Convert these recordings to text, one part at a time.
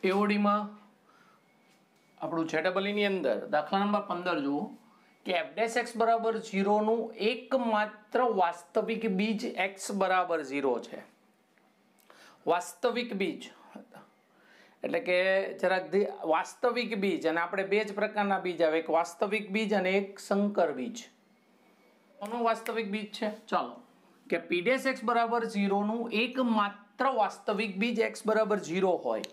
એઓડીમાં આપણું ZEE ની અંદર દાખલા નંબર 15 જુઓ કે f' બરાબર 0 નું એકમાત્ર વાસ્તવિક બીજ x બરાબર 0 છે. વાસ્તવિક બીજ એટલે કે જરાક વાસ્તવિક બીજ, અને આપણે બે જ પ્રકારના બીજ આવે, એક વાસ્તવિક બીજ અને એક સંકર બીજ. કોનું વાસ્તવિક બીજ છે? ચાલો કે p' બરાબર 0 નું એકમાત્ર વાસ્તવિક બીજ x બરાબર 0 હોય.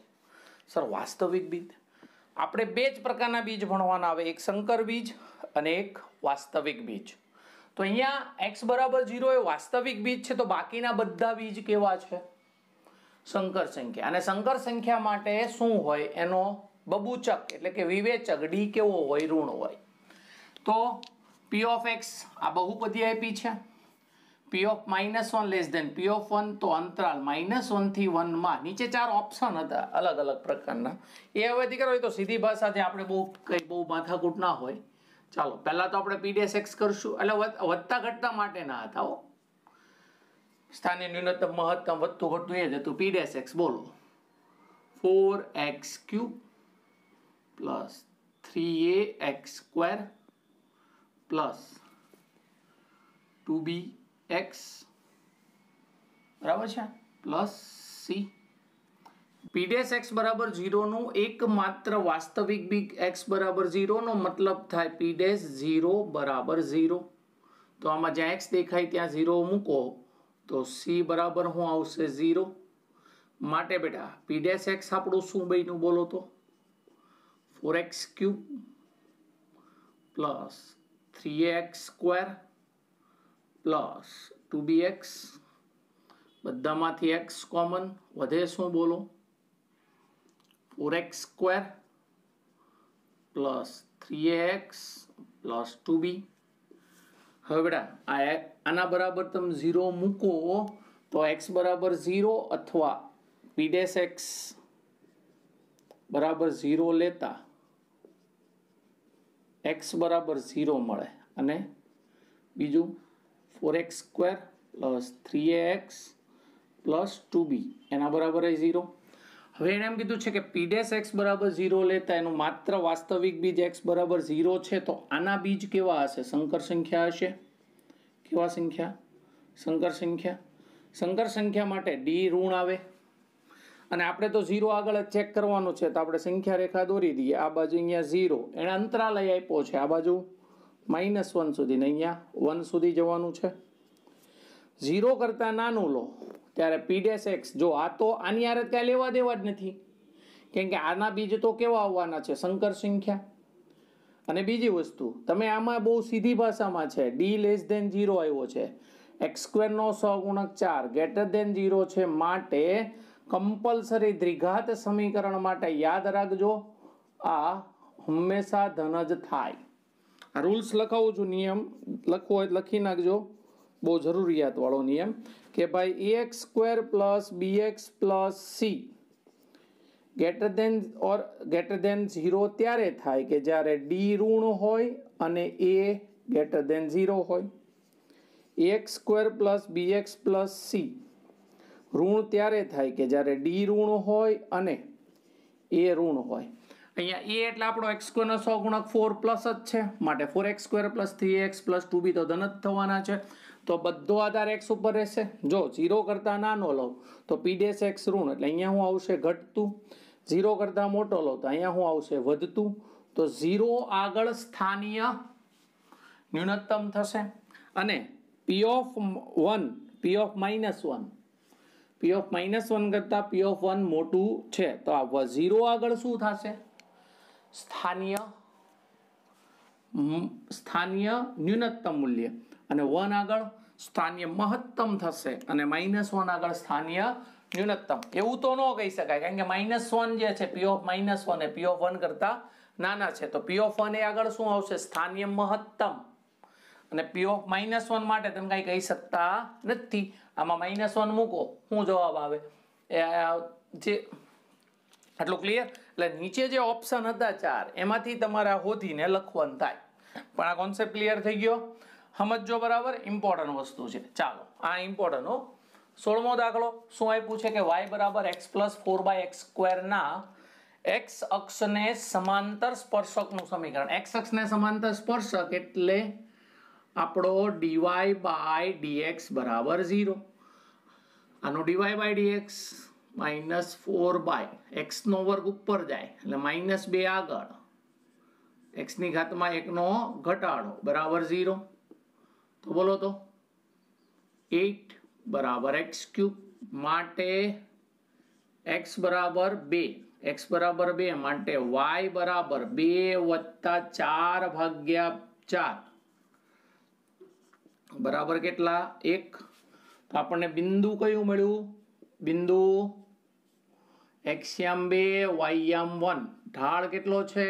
સર વાસ્તવિક બીજ આપણે બે જ પ્રકારના બીજ ભણવાના આવે, એક સંકર બીજ અને એક વાસ્તવિક બીજ. તો અહીંયા x બરાબર 0 એ વાસ્તવિક બીજ છે, તો બાકીના બધા બીજ કેવા છે? સંકર સંખ્યા. અને સંકર સંખ્યા માટે શું હોય? એનો બબૂચક એટલે કે વિવેચક d કેવો હોય? ઋણ હોય. તો p of x આ બહુપદી આપી છે, p of -1 less than p of 1, તો અંતરાલ -1 થી 1 માં નીચે 4 ઓપ્શન હતા અલગ અલગ પ્રકારના. એ હવેથી કરો તો સીધી ભાષાથી આપણે બહુ માથાકૂટ ના હોય. ચાલો પહેલા તો આપણે p' કરશું, એટલે વધતા ઘટતા માટે ના હતા હો. સ્થાનિય ન્યૂનતમ મહત્તમ વધતું ઘટતું એ જ હતું. p' બોલો 4x³ plus 3ax² plus 2bx બરાબર છે પ્લસ c. p' બરાબર 0 નું એકમાત્ર વાસ્તવિક બીજ x બરાબર 0 નો મતલબ થાય p' 0 બરાબર 0. તો આમાં જ્યાં x દેખાય ત્યાં 0 મૂકો તો c બરાબર શું આવશે? 0. માટે બેટા p' આપણું શું બન્યું બોલો તો? 4x³ plus 3ax² plus 2bx, બધામાંથી x કોમન વધે, શું બોલો? 4x² plus 3ax plus 2b. હવે બેટા આના બરાબર તમે 0 મૂકો તો x બરાબર 0 અથવા p' બરાબર 0 લેતા x બરાબર 0 મળે, અને બીજું 4x² plus 3ax plus 2b એના બરાબર 0. હવે એને એમ કીધું છે કે p' બરાબર 0 લેતા એનું માત્ર વાસ્તવિક બીજ x બરાબર 0 છે, તો આના બીજ કેવા હશે? સંકર સંખ્યા હશે. કેવા સંખ્યા? સંકર સંખ્યા. સંકર સંખ્યા માટે d ઋણ આવે, અને આપણે તો 0 આગળ જ ચેક કરવાનું છે, તો આપણે સંખ્યા રેખા દોરી દઈએ. આ બાજુ અહીંયા 0 એને અંતરાલ આપ્યો છે, આ બાજુ -1 સુધી ને અહીંયા 1 સુધી જવાનું છે. 0 કરતા નાનું લો ત્યારે p' જો આ તો આની હારે ત્યાં લેવા દેવા જ નથી, કેમ કે આના બીજ તો કેવા આવવાના છે? સંકર સંખ્યા. અને બીજી વસ્તુ તમે આમાં બહુ સીધી ભાષામાં છે, d લેસ ધેન 0 આવ્યો છે, x² નો સહગુણક 4 ગ્રેટર ધેન 0 છે, માટે કમ્પલસરી દ્વિઘાત સમીકરણ માટે યાદ રાખજો આ હંમેશા ધન જ થાય. આ રૂલ્સ લખાવું છું, નિયમ લખવો હોય લખી નાખજો, બહુ જરૂરિયાત વાળો નિયમ કે ભાઈ ax² plus bx plus c greater than 0 ત્યારે થાય કે જ્યારે d ઋણ હોય અને a ગ્રેટર ધેન 0 હોય. ax² plus bx plus c ઋણ ત્યારે થાય કે જ્યારે d ઋણ હોય અને a ઋણ હોય. અહીંયા a એટલે આપણો x² નો સહગુણક 4 પ્લસ જ છે, માટે 4x² plus 3ax plus 2b તો ધન જ થવાના છે, તો બધો આધાર x ઉપર રહેશે. જો 0 કરતા નાનો લો તો p' ઋણ, એટલે અહીંયા શું આવશે? ઘટતું. 0 કરતા મોટો લો તો અહીંયા શું આવશે? વધતું. તો 0 આગળ સ્થાનીય ન્યૂનતમ થશે, અને p of -1 કરતા p of 1 મોટું છે, તો આ 0 આગળ શું થશે? સ્થાનીય ન્યૂનતમ મૂલ્ય, અને 1 આગળ સ્થાનીય મહત્તમ થશે, અને -1 આગળ સ્થાનીય ન્યૂનતમ. એવું તો ન કહી શકાય, કારણ કે -1 જે છે p of -1 A p of 1 કરતા નાના છે, તો p of 1 એ આગળ શું આવશે? સ્થાનીય મહત્તમ. અને p of -1 માટે તમે કઈ કહી શકતા નથી. આમાં -1 મૂકો, શું જવાબ આવે? જે આટલું ક્લિયર? એટલે નીચે જે ઓપ્શન હતા 4 એમાંથી તમારે શોધીને લખવાનું થાય. પણ આ કોન્સેપ્ટ ક્લિયર થઈ ગયો? સમજો બરાબર? ઇમ્પોર્ટન્ટ વસ્તુ છે. ચાલો આ ઇમ્પોર્ટન્ટ હો. 16મો દાખલો શું આપ્યું છે કે y બરાબર x + 4/x² ના x અક્ષને સમાંતર સ્પર્શકનું સમીકરણ. x અક્ષને સમાંતર સ્પર્શક એટલે આપણો dy by dx બરાબર 0. આનો dy by dx -4 by x નો વર્ગ ઉપર જાય એટલે -2 આગળ, x ની ઘાતમાં 1 નો ઘટાડો બરાબર 0. તો બોલો તો 8 બરાબર x ક્યુબ માટે x બરાબર 2, x બરાબર 2 માટે y બરાબર 2 + 4 ભાગ્યા 4 બરાબર કેટલા? 1. તો આપણને બિંદુ કયું મળ્યું? બિંદુ x યામ 2 y યામ 1, ઢાળ કેટલો છે?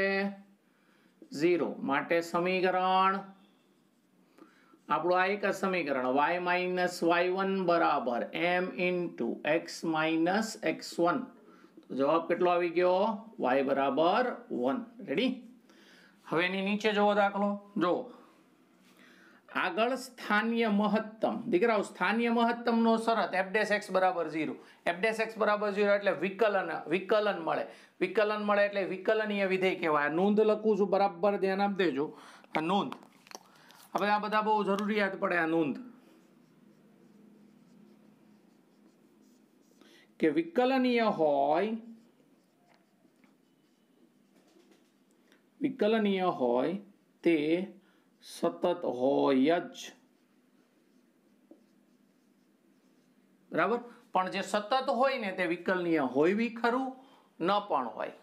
0. માટે સમીકરણ આપણું આ એક જ સમીકરણ y - y1 બરાબર m * x - x1. તો જવાબ કેટલો આવી ગયો? y બરાબર 1. રેડી? હવે એની નીચે જોવો દાખલો. જો આગળ સ્થાનીય મહત્તમ, દીકરાઓ સ્થાનીય મહત્તમ નો શરત f' બરાબર 0. f' બરાબર 0 એટલે વિકલન મળે. વિકલન મળે એટલે વિકલનીય વિધેય કહેવાય. નોંધ લખું છું, બરાબર ધ્યાન આપી દેજો. આ નોંધ, હવે આ બધા બહુ જરૂરિયાત પડે. આ નોંધ કે વિકલનીય હોય તે સતત હોય જ, બરાબર. પણ જે સતત હોય ને તે વિકલનીય હોય બી ખરું, ન પણ હોય.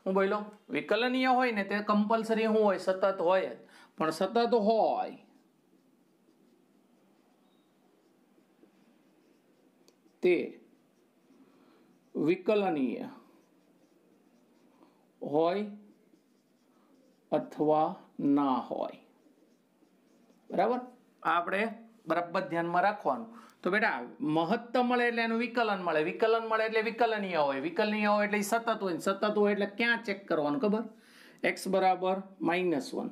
હું બોલો, વિકલનીય હોય ને તે કમ્પલસરી શું હોય? સતત હોય જ. પણ સતત હોય તે વિકલનીય હોય અથવા ના હોય, બરાબર. આપણે બરાબર ધ્યાનમાં રાખવાનું. તો બેટા મહત્તમ મળે એટલે એનું વિકલન મળે, વિકલન મળે એટલે વિકલનીય હોય, વિકલનીય હોય એટલે સતત હોય, સતત હોય એટલે ક્યાં ચેક કરવાનું ખબર? x બરાબર -1,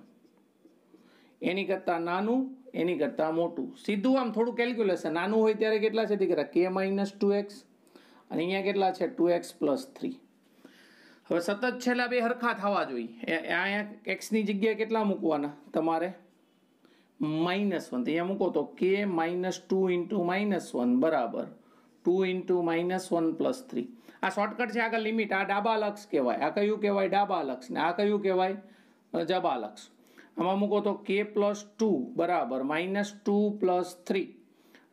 એની કરતા નાનું, એની કરતા મોટું. સીધું આમ થોડું કેલ્ક્યુલેશન. નાનું હોય ત્યારે કેટલા છે દીકરા? k - 2x, અને અહીંયા કેટલા છે? 2x + 3. હવે સતત છેલ્લા બે હરખા થવા જોઈએ. અહીંયા x ની જગ્યાએ કેટલા મૂકવાના તમારે? -1. તો અહીંયા મૂકો તો k - 2 × -1 બરાબર 2 × -1 + 3. આ શોર્ટકટ છે, આગળ લિમિટ. આ ડાબા લક્ષ કહેવાય. આ કયું કહેવાય? ડાબા લક્ષ. ને આ કયું કહેવાય? જબા લક્ષ. આમાં મૂકો તો k + 2 બરાબર -2 + 3.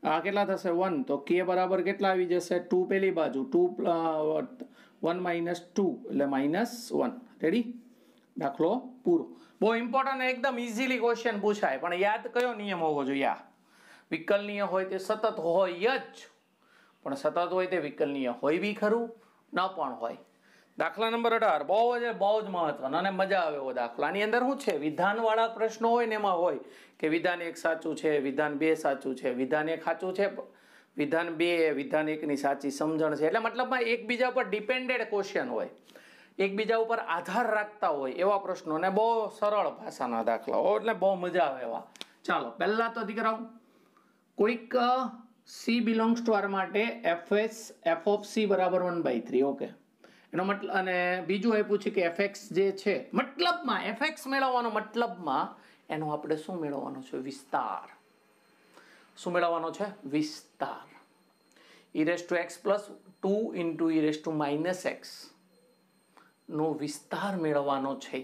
આ કેટલા થશે? 1. તો k બરાબર કેટલા આવી જશે? 2 પેલી બાજુ, 1 - 2 એટલે -1. રેડી? દાખલો પૂરો. બહુ ઇમ્પોર્ટન્ટ, એકદમ ઇઝીલી ક્વેશ્ચન પૂછાય. પણ યાદ કયો નિયમ હોવો જોઈએ? આ વિકલનીય હોય તે સતત હોય જ, પણ સતત હોય તે વિકલનીય હોય બી ખરું, ન પણ હોય. દાખલા નંબર 18 બહુ જ મહત્વનો અને મજા આવે એવો દાખલો. આની અંદર શું છે? વિધાનવાળા પ્રશ્નો હોય ને એમાં હોય કે વિધાન 1 સાચું છે, વિધાન 2 સાચું છે, વિધાન 1 સાચું છે, વિધાન 2 વિધાન 1 ની સાચી સમજણ છે. એટલે મતલબમાં એકબીજા પર ડિપેન્ડેડ ક્વેશ્ચન હોય, એકબીજા ઉપર આધાર રાખતા હોય એવા પ્રશ્નો, ને બહુ સરળ ભાષાના દાખલાઓ, એટલે બહુ મજા આવે એવા. ચાલો પહેલા તો દીકરાઓ કોઈક c બિલોંગ્સ ટુ r માટે f of c બરાબર 1/3. ઓકે, એનો મતલબ, અને બીજું આપ્યું છે કે fx જે છે, મતલબમાં fx મેળવવાનો મતલબમાં એનો આપણે શું મેળવવાનો છે? વિસ્તાર. શું મેળવવાનો છે? વિસ્તાર. e⁻x + 2 × e⁻x નો વિસ્તાર મેળવવાનો છે.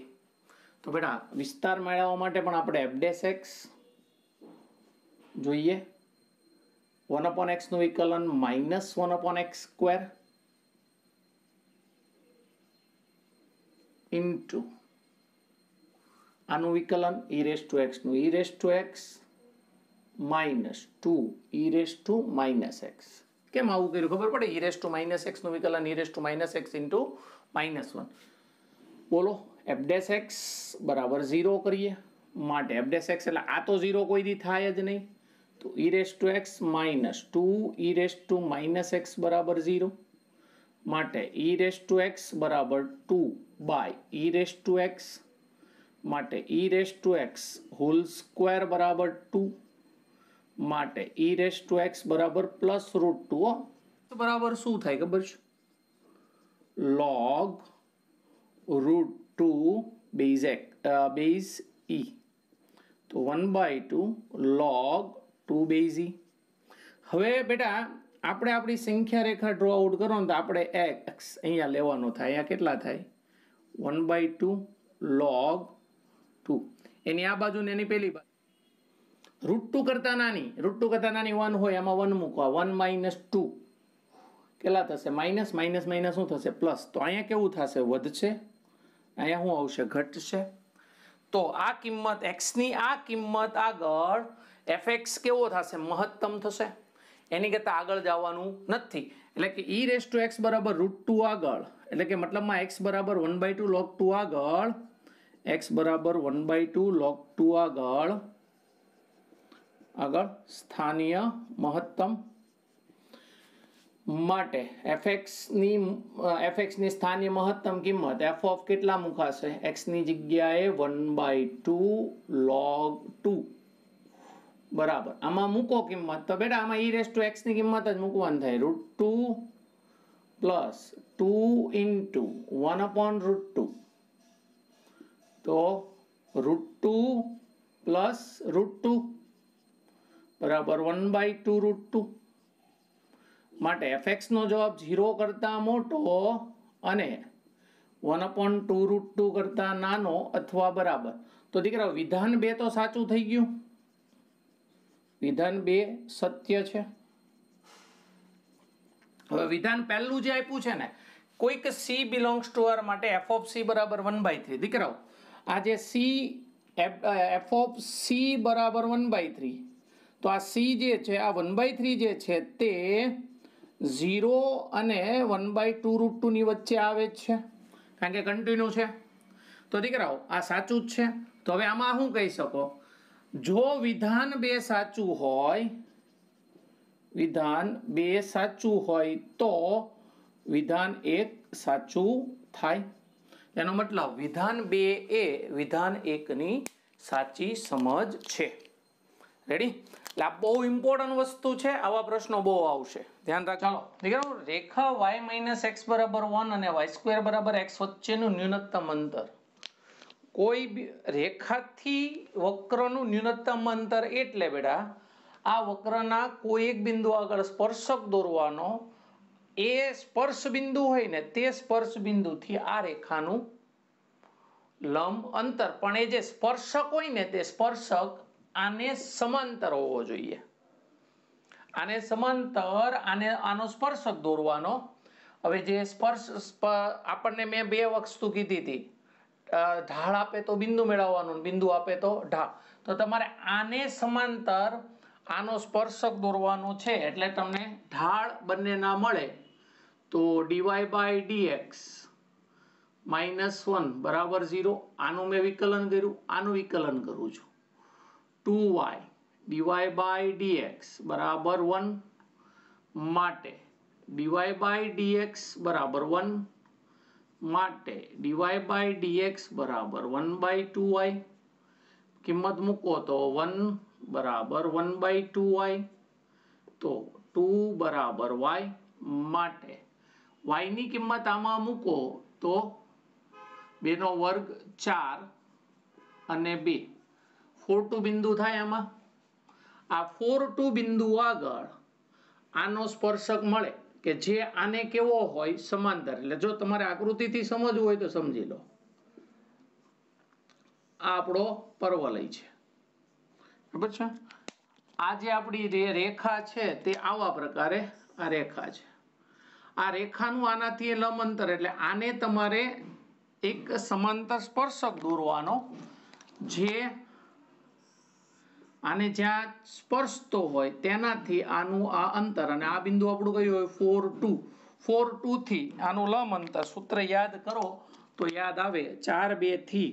તો બેટા વિસ્તાર મેળવવા માટે પણ આપણે f' જોઈએ. 1/x નું વિકલન -1/x² ઇન્ટુ આનું વિકલન e⁻x નું e⁻x -2 e⁻x. કેમ આવું કર્યું ખબર પડે? e⁻x નું વિકલન e⁻x ઇન્ટુ -1. બોલો f' બરાબર 0 કરીએ. માટે f' એટલે આ તો 0 કોઈ દી થાય જ નહીં. તો e⁻x -2 e⁻x બરાબર 0. માટે e⁻x બરાબર 2/e⁻x. માટે e⁻x હોલ સ્ક્વેર બરાબર 2. માટે e⁻x બરાબર +√2. તો બરાબર શું થાય ખબર છે? log √2 બેઝ e, તો 1/2 log 2 બેઝ e. હવે બેટા આપણે આપણી સંખ્યા રેખા ડ્રો આઉટ કરો ને તો આપણે x અહીંયા લેવાનો થાય. અહીંયા કેટલા થાય? 1/2 log 2. એની આ બાજુ ને એની પેલી બાજુ √2 કરતા નાની 1 હોય એમાં 1 મૂકવા. 1 - 2 કેટલા થશે? માઇનસ માઇનસ માઇનસ શું થશે? પ્લસ. તો અહીંયા કેવું થશે? વધશે. અહીંયા શું આવશે? ઘટશે. તો આ કિંમત x ની આ કિંમત આગળ fx કેવો થશે? મહત્તમ થશે. એની કરતા આગળ જવાનું નથી. એટલે કે e⁻x બરાબર √2 આગળ, એટલે કે મતલબમાં x બરાબર 1/2 log 2 આગળ, x બરાબર 1/2 log 2 આગળ સ્થાનીય મહત્તમ માટે fx ની સ્થાનીય મહત્તમ કિંમત f ઓફ કેટલા મુકાશે? x ની જગ્યાએ 1/2 log 2 બરાબર. આમાં મૂકો કિંમત. તો બેટા આમાં e⁻x ની કિંમત જ મૂકવાની થાય. √2 પ્લસ 2 ઇન્ટુ 1/√2. તો √2 પ્લસ √2 બરાબર 1/2 √2. માટે fx નો જવાબ 0 કરતા મોટો અને 1/2 √2 કરતા નાનો અથવા બરાબર. તો દીકરા વિધાન 2 તો સાચું થઈ ગયું. વિધાન 2 સત્ય છે. હવે વિધાન પહેલું જે આપ્યું છે ને, કોઈક c બિલોંગ્સ ટુ r માટે f ઓફ c બરાબર 1/3. દીકરાઓ આ જે c f ઓફ c બરાબર 1/3, તો આ c જે છે આ 1/3 જે છે તે 0 અને 1/2 √2 ની વચ્ચે આવે જ છે, કારણ કે કન્ટિન્યુ છે. તો દીકરાઓ આ સાચું જ છે. તો હવે આમાં શું કહી શકો? જો વિધાન 2 સાચું હોય તો વિધાન 1 સાચું થાય. એનો મતલબ વિધાન 2 એ વિધાન 1 ની સાચી સમજ છે. રેડી? એટલે આ બહુ ઇમ્પોર્ટન્ટ વસ્તુ છે. આવા પ્રશ્નો બહુ આવશે, ધ્યાન રાખ. ચાલો દીકરાઓ, રેખા y - x બરાબર 1 અને y² બરાબર x વચ્ચેનું ન્યૂનતમ અંતર. કોઈ રેખાથી વક્રનું ન્યૂનતમ અંતર એટલે બેટા આ વક્રના કોઈ એક બિંદુ આગળ સ્પર્શક દોરવાનો. એ સ્પર્શ બિંદુ હોય ને તે સ્પર્શ બિંદુથી આ રેખાનું લંબ અંતર, પણ એ જે સ્પર્શક હોય ને તે સ્પર્શક આને સમાંતર હોવો જોઈએ. આને સમાંતર આનો સ્પર્શક દોરવાનો. હવે જે સ્પર્શ આપણને મેં 2 વસ્તુ કીધી હતી, ઢાળ આપે તો બિંદુ મેળવવાનું, બિંદુ આપે તો ઢાળ. તો તમારે આને સમાંતર આનો સ્પર્શક દોરવાનો છે. એટલે તમને ઢાળ બંને ના મળે તો dy/dx -1 બરાબર 0. આનું મેં વિકલન કર્યું, આનું વિકલન કરું છું. 2y dy/dx બરાબર 1 માટે dy/dx બરાબર 1 માટે dy/dx બરાબર 1/2y. કિંમત મૂકો તો 1 બરાબર 1/2y. તો 2 બરાબર y માટે y ની કિંમત આમાં મૂકો તો 2 નો વર્ગ 4 અને 2 4 2 બિંદુ થાય. આમાં આ 4 2 બિંદુ આગળ આનો સ્પર્શક મળે કે જે આને કેવો હોય? સમાંતર. એટલે જો તમારે આકૃતિથી સમજવું હોય તો સમજી લો. આ આપણો પરવલય છે, બરાબર છે. આ જે આપણી રેખા છે તે આવા પ્રકારે આ રેખા છે. આ રેખાનું આનાથી લંબ અંતર, એટલે આને તમારે એક સમાંતર સ્પર્શક દોરવાનો, જે આને જ્યાં સ્પર્શતો હોય તેનાથી આનું આ અંતર, અને આ બિંદુ આપણું કયું હોય? 4 2 થી આનું લંબ અંતર. સૂત્ર યાદ કરો તો યાદ આવે 4 2 થી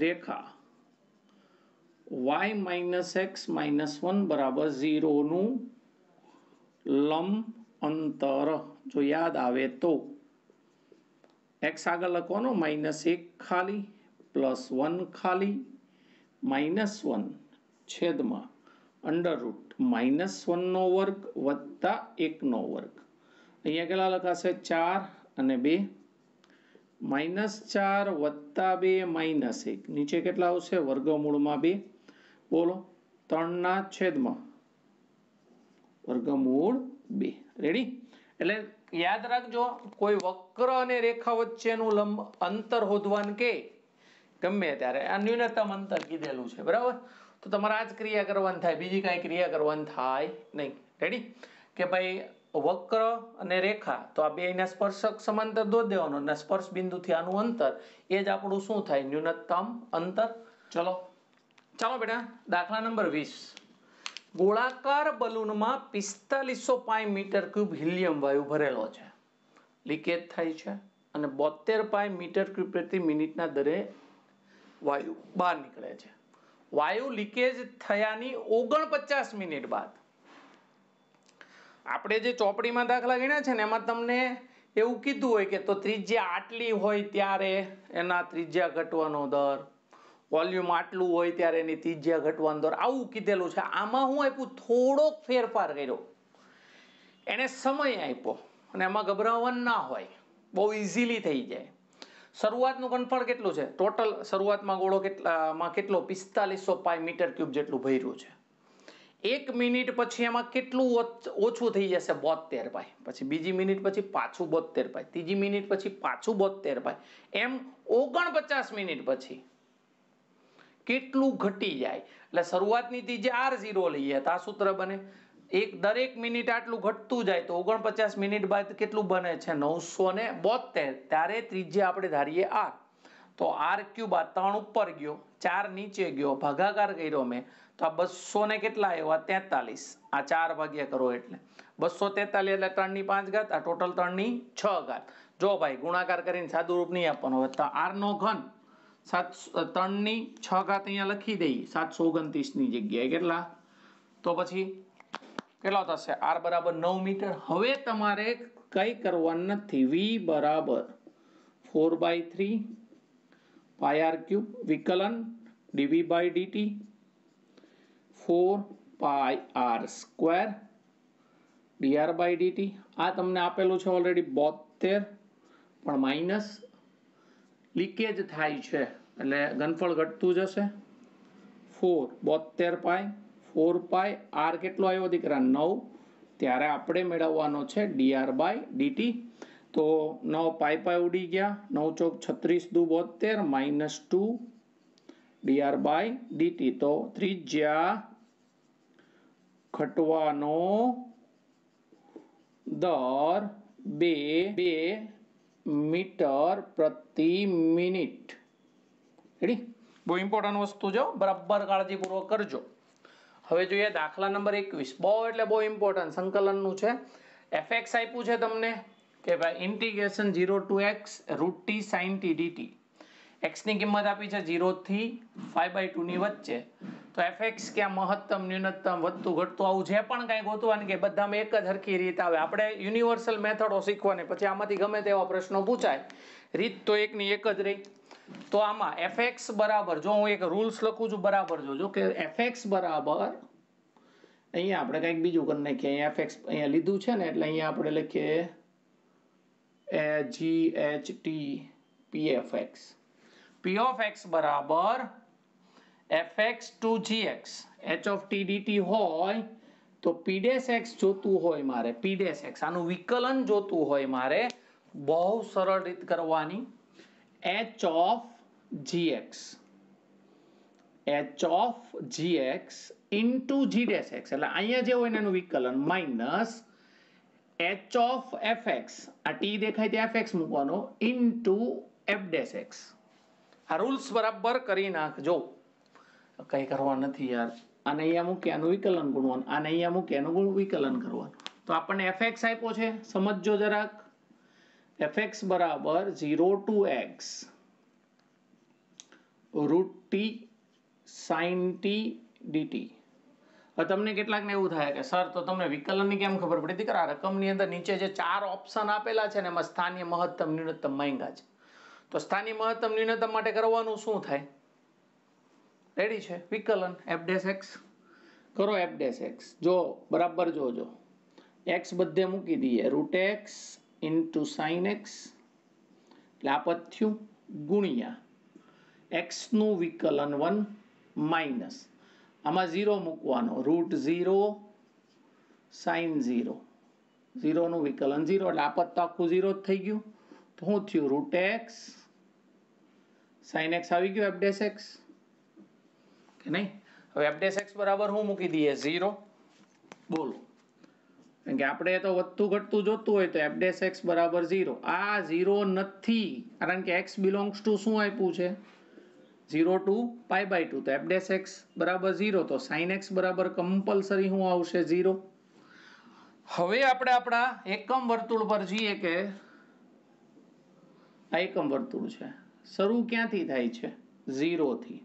રેખા y - x - 1 બરાબર 0 નું લંબ અંતર જો યાદ આવે તો x આગળ લખવાનો -1 ખાલી +1 ખાલી -1 છેદમાં √-1 નો વર્ગ વત્તા 1 નો વર્ગ. અહીંયા કેટલા લખાશે? 4 અને 2 -4 વત્તા 2 -1 નીચે કેટલા આવશે વર્ગમૂળમાં 2 બોલો 3 ના છેદમાં વર્ગમૂળ 2 રેડી એટલે યાદ રાખજો કોઈ વક્ર અને રેખા વચ્ચેનું લંબ અંતર શોધવાનું કે ગમે ત્યારે આ ન્યૂનતમ અંતર કીધેલું છે બરાબર તો તમારે આ જ ક્રિયા કરવાની થાય બીજી કાંઈ ક્રિયા કરવાની થાય નહીં રેડી કે ભાઈ વક્ર અને રેખા તો આ બેયના સ્પર્શક સમાંતર દોરી દેવાનો અને સ્પર્શ બિંદુથી આનું અંતર એ જ આપણું શું થાય ન્યૂનતમ અંતર ચાલો બેટા દાખલા નંબર 20 ગોળાકાર બલૂનમાં 4500 પાઈ મીટર ક્યુબ હિલિયમ વાયુ ભરેલો છે લીકેજ થાય છે અને 72 પાઈ મીટર ક્યુબ પ્રતિ મિનિટના દરે વાયુ બહાર નીકળે છે વાયુ લીકેજ થયાની 49 મિનિટ બાદ આપણે જે ચોપડીમાં દાખલા ગણ્યા છે ને એમાં તમને એવું કીધું હોય કે તો ત્રિજ્યા આટલી હોય ત્યારે એના ત્રિજ્યા ઘટવાનો દર વોલ્યુમ આટલું હોય ત્યારે એની ત્રિજ્યા ઘટવાનો દર આવું કીધેલું છે આમાં હું આપ્યું થોડોક ફેરફાર કર્યો એને સમય આપ્યો અને એમાં ગભરાવાનું ના હોય બહુ ઇઝીલી થઈ જાય શરૂઆતનું ઘનફળ કેટલું છે ટોટલ શરૂઆતમાં ગોળો કેટલો 4500 પાઈ મીટર ક્યુબ જેટલું ભર્યું છે 1 મિનિટ પછી એમાં કેટલું ઓછું થઈ જશે 72 પાઈ પછી બીજી મિનિટ પછી પાછું 72 પાઈ ત્રીજી મિનિટ પછી પાછું 72 પાઈ એમ 49 મિનિટ પછી કેટલું ઘટી જાય એટલે શરૂઆતની ત્રિજ્યા r0 લઈએ તો આ સૂત્ર બને દરેક મિનિટ આટલું ઘટતું જાય તો 49 મિનિટ બાદ કેટલું બને છે 972 ત્યારે ત્રિજ્યા આપણે ધારીએ r તો r³ આ 3 ઉપર ગયો 4 નીચે ગયો ભાગાકાર કર્યો મેં તો આ 200 ને કેટલા આવ્યા 43 આ 4 ભાગ્યા કરો એટલે 243 એટલે 3 ની 5 ઘાત આ ટોટલ 3 ની 6 ઘાત જો ભાઈ ગુણાકાર કરીને સાદું રૂપ નહીં આપવાનું હવે તો r નો ઘન 3 ની 6 ઘાત અહીંયા લખી દઈએ 729 ની જગ્યાએ કેટલા તો પછી કેટલા થશે r બરાબર 9 મીટર હવે તમારે કઈ કરવાનું નથી v બરાબર 4/3 પાઈ r³ વિકલન dv by dt 4 pi r² dr by dt આ તમને આપેલું છે ઓલરેડી 72 પણ માઈનસ લીકેજ થાય છે એટલે ઘનફળ ઘટતું જશે 72 પાઈ 4 પાઈ r કેટલો આવ્યો દીકરા 9 ત્યારે આપણે મેળવવાનો છે dr by dt તો 9 પાઈ પાઈ ઉડી ગયા 9 ચોક 36 દુ 72 -2 dr by dt તો ત્રિજ્યા ઘટવાનો દર 2 મીટર પ્રતિ મિનિટ રેડી બહુ ઇમ્પોર્ટન્ટ વસ્તુ જો બરાબર કાળજીપૂર્વક કરજો હવે જોઈએ દાખલા નંબર 21 બહુ એટલે બહુ ઇમ્પોર્ટન્ટ સંકલનનું છે fx આપ્યું છે તમને કે ભાઈ integration 0 to x √t sin t dt x ની કિંમત આપી છે 0 થી 5/2 ની વચ્ચે તો fx ક્યાં મહત્તમ ન્યૂનતમ વધતું ઘટતું આવું જે પણ કાંઈ ગોતવાનું કે બધામાં એક જ હરખી રીત આવે આપણે યુનિવર્સલ મેથડો શીખવાની પછી આમાંથી ગમે તેવા પ્રશ્નો પૂછાય રીત તો એકની એક જ રહી તો આમાં fx બરાબર જો હું એક રૂલ્સ લખું છું બરાબર જોજો કે fx બરાબર અહીંયા આપણે કંઈક બીજું કરી નાખીએ અહીંયા fx અહીંયા લીધું છે ને એટલે અહીંયા આપણે લખીએ GHT pfx p of x બરાબર fx to gx h of t dt હોય તો p dash x જોતું હોય મારે p dash x આનું વિકલન જોતું હોય મારે બહુ સરળ રીત કરવાની h of gx into g dash x એટલે અહીંયા જે હોય ને એનું વિકલન માઇનસ h of fx આ t દેખાય તે fx મૂકવાનો into f dash x આ રૂલ્સ બરાબર કરી નાખજો કઈ કરવા નથી યાર આને અહીંયા મૂકી આનું વિકલન ગુણવાનું આને અહીંયા મૂકી આનું વિકલન કરવાનું તો આપણને fx આપ્યો છે સમજજો જરાક fx બરાબર 0 to x √t sin t dt હવે તમને કેટલાક ને એવું થાય કે સર તો તમને વિકલનની કેમ ખબર પડી દીકરા રકમની અંદર નીચે જે 4 ઓપ્શન આપેલા છે ને એમાં સ્થાનીય મહત્તમ ન્યૂનતમ માંગ્યા છે તો સ્થાનીય મહત્તમ ન્યૂનતમ માટે કરવાનું શું થાય રેડી છે વિકલન f dash x કરો f dash x જો બરાબર જોજો x બધે મૂકી દઈએ √x ઇન્ટુ સાઇન એક્સ, એટલે આ પદ થયું ગુણ્યા એક્સનું વિકલન 1 માઇનસ આમાં 0 મૂકવાનો √0 સાઇન 0, 0નું વિકલન 0 એટલે આ પદ તો આખું 0 જ થઈ ગયું. તો શું થયું √x સાઇન એક્સ આવી ગયું f'(x) કે નહીં. હવે f'(x) બરાબર શું મૂકી દઈએ 0. બોલો, કારણ કે આપણે તો વધતું ઘટતું જોતું હોય તો f'(x) બરાબર 0. આ 0 નથી, કારણ કે x બિલોંગ્સ ટુ શું આપ્યું છે 0 to π/2. તો f'(x) બરાબર 0, તો sin x બરાબર કમ્પલસરી શું આવશે 0. હવે આપણે આપણા એકમ વર્તુળ પર જઈએ કે આ એકમ વર્તુળ છે, શરૂ ક્યાંથી થાય છે 0 થી.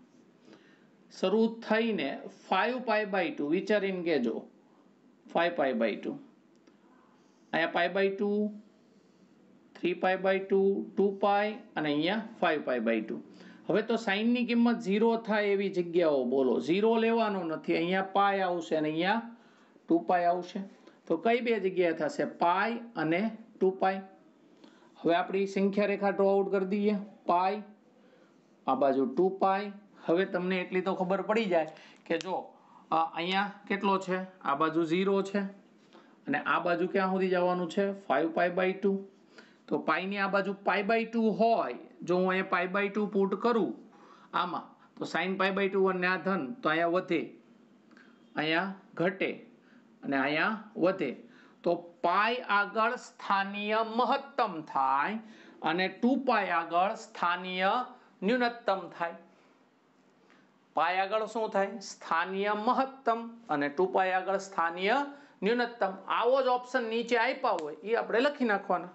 શરૂ થઈને 5π/2 વિચારીને કેજો 5π/2 અહીંયા π/2 3π/2 2π અને અહીંયા 5π/2. હવે તો સાઈન ની કિંમત 0 થાય એવી જગ્યાઓ બોલો. 0 લેવાનો નથી, અહીંયા પાય આવશે અને અહીંયા 2π આવશે. તો કઈ બે જગ્યાએ થશે પાય અને 2π. હવે આપણી સંખ્યા રેખા ડ્રો આઉટ કરી દઈએ. પાય આ બાજુ 2π. હવે તમને એટલી તો ખબર પડી જાય કે જો અહીંયા કેટલો છે, આ બાજુ 0 છે અને આ બાજુ ક્યાં સુધી જવાનું છે 5π/2. તો પાઈની આ બાજુ π/2 હોય, જો હું અહીંયા π/2 પુટ કરું આમાં, તો sin π/2 અને આ ધન, તો અહીંયા વધે, અહીંયા ઘટે અને અહીંયા વધે. તો પાઈ આગળ સ્થાનીય મહત્તમ થાય અને 2π આગળ સ્થાનીય ન્યૂનતમ થાય. પાઈ આગળ શું થાય સ્થાનીય મહત્તમ અને 2π આગળ સ્થાનીય ન્યૂનતમ. આવો જ ઓપ્શન નીચે આપ્યા હોય એ આપણે લખી નાખવાના.